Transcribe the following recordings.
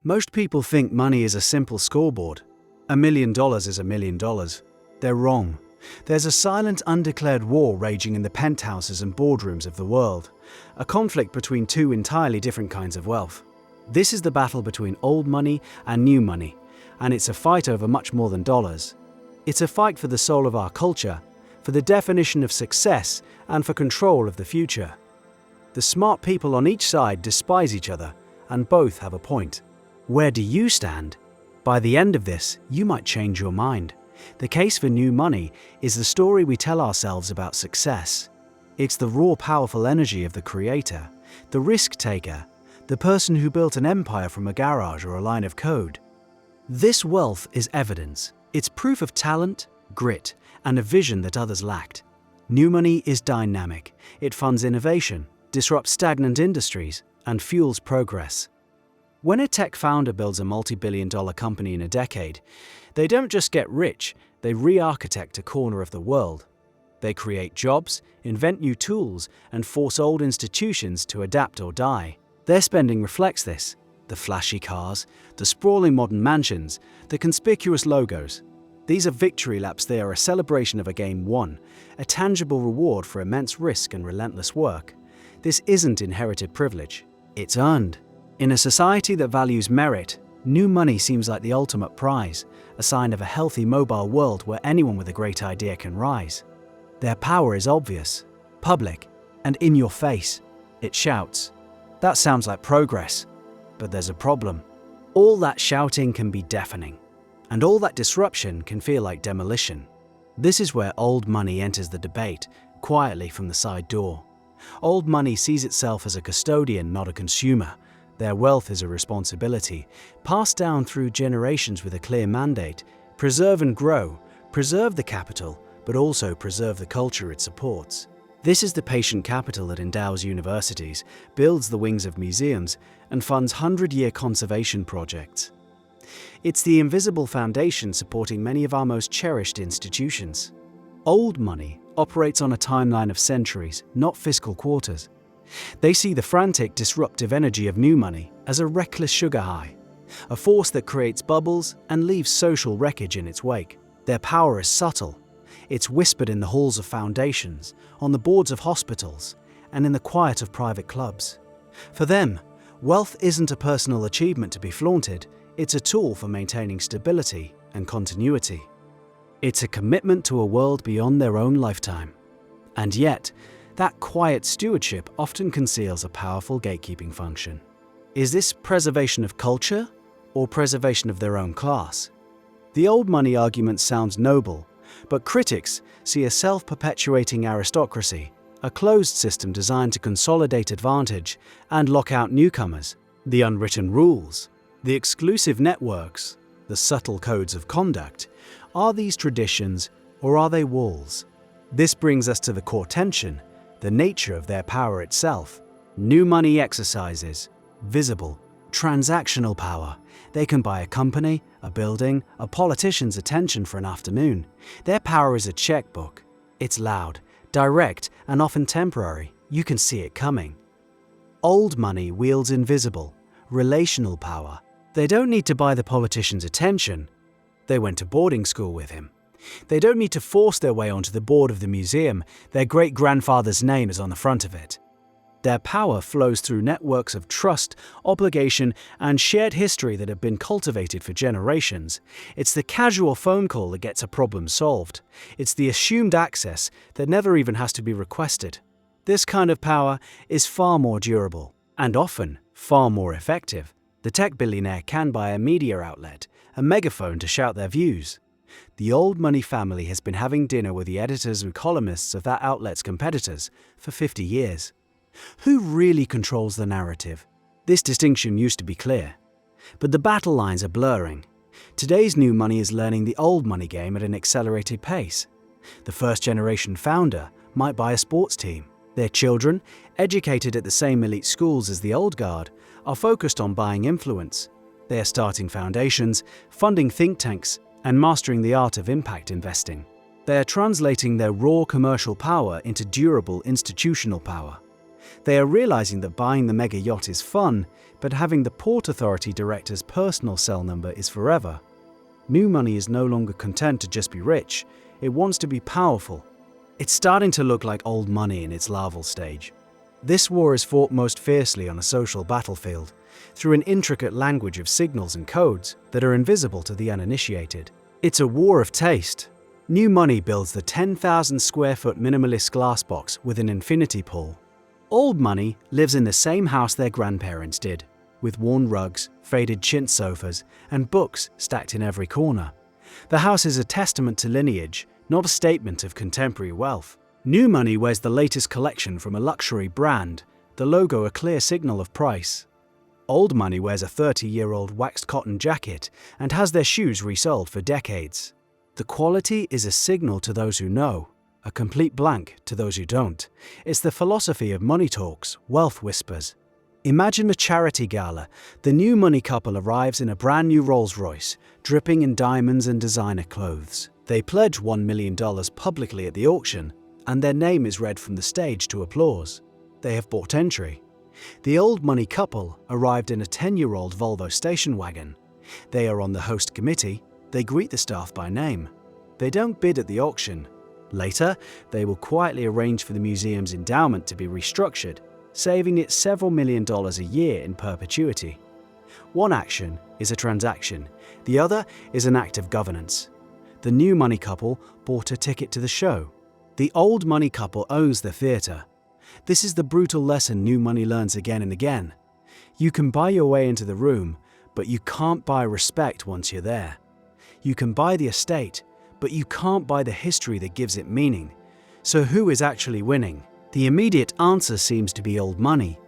Most people think money is a simple scoreboard. $1 million is $1 million. They're wrong. There's a silent, undeclared war raging in the penthouses and boardrooms of the world, a conflict between two entirely different kinds of wealth. This is the battle between old money and new money, and it's a fight over much more than dollars. It's a fight for the soul of our culture, for the definition of success, and for control of the future. The smart people on each side despise each other, and both have a point. Where do you stand? By the end of this, you might change your mind. The case for new money is the story we tell ourselves about success. It's the raw, powerful energy of the creator, the risk-taker, the person who built an empire from a garage or a line of code. This wealth is evidence. It's proof of talent, grit, and a vision that others lacked. New money is dynamic. It funds innovation, disrupts stagnant industries, and fuels progress. When a tech founder builds a multi-billion-dollar company in a decade, they don't just get rich, they re-architect a corner of the world. They create jobs, invent new tools, and force old institutions to adapt or die. Their spending reflects this. The flashy cars, the sprawling modern mansions, the conspicuous logos. These are victory laps. They are a celebration of a game won, a tangible reward for immense risk and relentless work. This isn't inherited privilege. It's earned. In a society that values merit, new money seems like the ultimate prize, a sign of a healthy, mobile world where anyone with a great idea can rise. Their power is obvious, public, and in your face. It shouts. That sounds like progress, but there's a problem. All that shouting can be deafening, and all that disruption can feel like demolition. This is where old money enters the debate, quietly from the side door. Old money sees itself as a custodian, not a consumer. Their wealth is a responsibility, passed down through generations with a clear mandate: preserve and grow, preserve the capital, but also preserve the culture it supports. This is the patient capital that endows universities, builds the wings of museums, and funds 100-year conservation projects. It's the invisible foundation supporting many of our most cherished institutions. Old money operates on a timeline of centuries, not fiscal quarters. They see the frantic, disruptive energy of new money as a reckless sugar high, a force that creates bubbles and leaves social wreckage in its wake. Their power is subtle. It's whispered in the halls of foundations, on the boards of hospitals, and in the quiet of private clubs. For them, wealth isn't a personal achievement to be flaunted. It's a tool for maintaining stability and continuity. It's a commitment to a world beyond their own lifetime. And yet, that quiet stewardship often conceals a powerful gatekeeping function. Is this preservation of culture or preservation of their own class? The old money argument sounds noble, but critics see a self-perpetuating aristocracy, a closed system designed to consolidate advantage and lock out newcomers. The unwritten rules, the exclusive networks, the subtle codes of conduct. Are these traditions or are they walls? This brings us to the core tension, the nature of their power itself. New money exercises visible, transactional power. They can buy a company, a building, a politician's attention for an afternoon. Their power is a checkbook. It's loud, direct, and often temporary. You can see it coming. Old money wields invisible, relational power. They don't need to buy the politician's attention. They went to boarding school with him. They don't need to force their way onto the board of the museum. Their great-grandfather's name is on the front of it. Their power flows through networks of trust, obligation, and shared history that have been cultivated for generations. It's the casual phone call that gets a problem solved. It's the assumed access that never even has to be requested. This kind of power is far more durable, and often far more effective. The tech billionaire can buy a media outlet, a megaphone to shout their views. The old money family has been having dinner with the editors and columnists of that outlet's competitors for 50 years. Who really controls the narrative? This distinction used to be clear, but the battle lines are blurring. Today's new money is learning the old money game at an accelerated pace. The first-generation founder might buy a sports team. Their children, educated at the same elite schools as the old guard, are focused on buying influence. They are starting foundations, funding think tanks, and mastering the art of impact investing. They are translating their raw commercial power into durable institutional power. They are realizing that buying the mega yacht is fun, but having the Port Authority director's personal cell number is forever. New money is no longer content to just be rich, it wants to be powerful. It's starting to look like old money in its larval stage. This war is fought most fiercely on a social battlefield, through an intricate language of signals and codes that are invisible to the uninitiated. It's a war of taste. New money builds the 10,000 square foot minimalist glass box with an infinity pool. Old money lives in the same house their grandparents did, with worn rugs, faded chintz sofas, and books stacked in every corner. The house is a testament to lineage, not a statement of contemporary wealth. New money wears the latest collection from a luxury brand, the logo a clear signal of price. Old money wears a 30-year-old waxed cotton jacket and has their shoes resold for decades. The quality is a signal to those who know, a complete blank to those who don't. It's the philosophy of money talks, wealth whispers. Imagine a charity gala. The new money couple arrives in a brand new Rolls-Royce, dripping in diamonds and designer clothes. They pledge $1 million publicly at the auction, and their name is read from the stage to applause. They have bought entry. The old money couple arrived in a 10-year-old Volvo station wagon. They are on the host committee. They greet the staff by name. They don't bid at the auction. Later, they will quietly arrange for the museum's endowment to be restructured, saving it several $1 million a year in perpetuity. One action is a transaction. The other is an act of governance. The new money couple bought a ticket to the show. The old money couple owns the theatre. This is the brutal lesson new money learns again and again. You can buy your way into the room, but you can't buy respect once you're there. You can buy the estate, but you can't buy the history that gives it meaning. So who is actually winning? The immediate answer seems to be old money.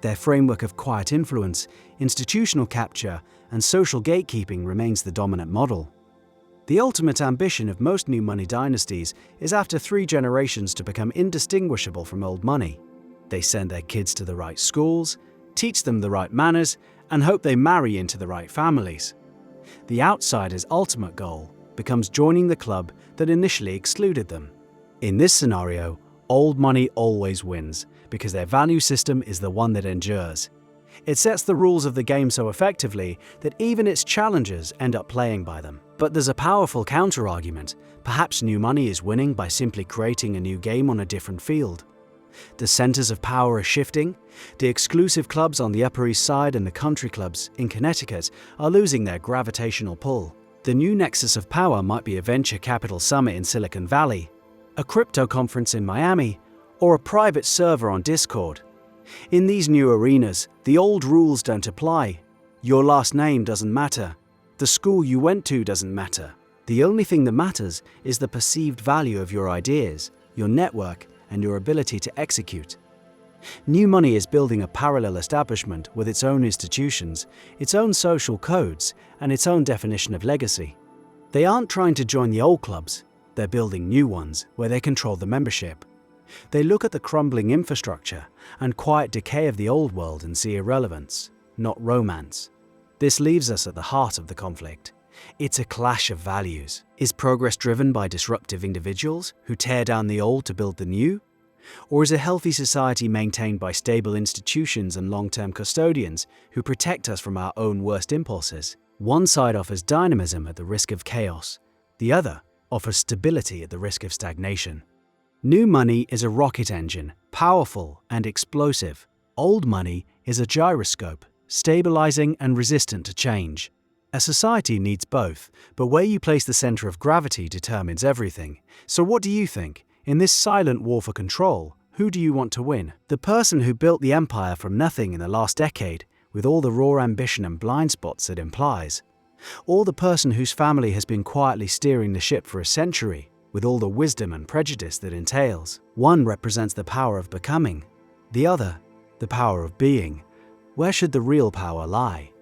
Their framework of quiet influence, institutional capture, and social gatekeeping remains the dominant model. The ultimate ambition of most new money dynasties is after 3 generations to become indistinguishable from old money. They send their kids to the right schools, teach them the right manners, and hope they marry into the right families. The outsider's ultimate goal becomes joining the club that initially excluded them. In this scenario, old money always wins because their value system is the one that endures. It sets the rules of the game so effectively that even its challengers end up playing by them. But there's a powerful counter-argument. Perhaps new money is winning by simply creating a new game on a different field. The centers of power are shifting. The exclusive clubs on the Upper East Side and the country clubs in Connecticut are losing their gravitational pull. The new nexus of power might be a venture capital summit in Silicon Valley, a crypto conference in Miami, or a private server on Discord. In these new arenas, the old rules don't apply. Your last name doesn't matter. The school you went to doesn't matter. The only thing that matters is the perceived value of your ideas, your network, and your ability to execute. New money is building a parallel establishment with its own institutions, its own social codes, and its own definition of legacy. They aren't trying to join the old clubs, they're building new ones where they control the membership. They look at the crumbling infrastructure and quiet decay of the old world and see irrelevance, not romance. This leaves us at the heart of the conflict. It's a clash of values. Is progress driven by disruptive individuals who tear down the old to build the new? Or is a healthy society maintained by stable institutions and long-term custodians who protect us from our own worst impulses? One side offers dynamism at the risk of chaos. The other offers stability at the risk of stagnation. New money is a rocket engine, powerful and explosive. Old money is a gyroscope, stabilizing and resistant to change. A society needs both, but where you place the center of gravity determines everything. So what do you think? In this silent war for control, who do you want to win? The person who built the empire from nothing in the last decade, with all the raw ambition and blind spots it implies? Or the person whose family has been quietly steering the ship for a century, with all the wisdom and prejudice that entails? One represents the power of becoming, the other, the power of being. Where should the real power lie?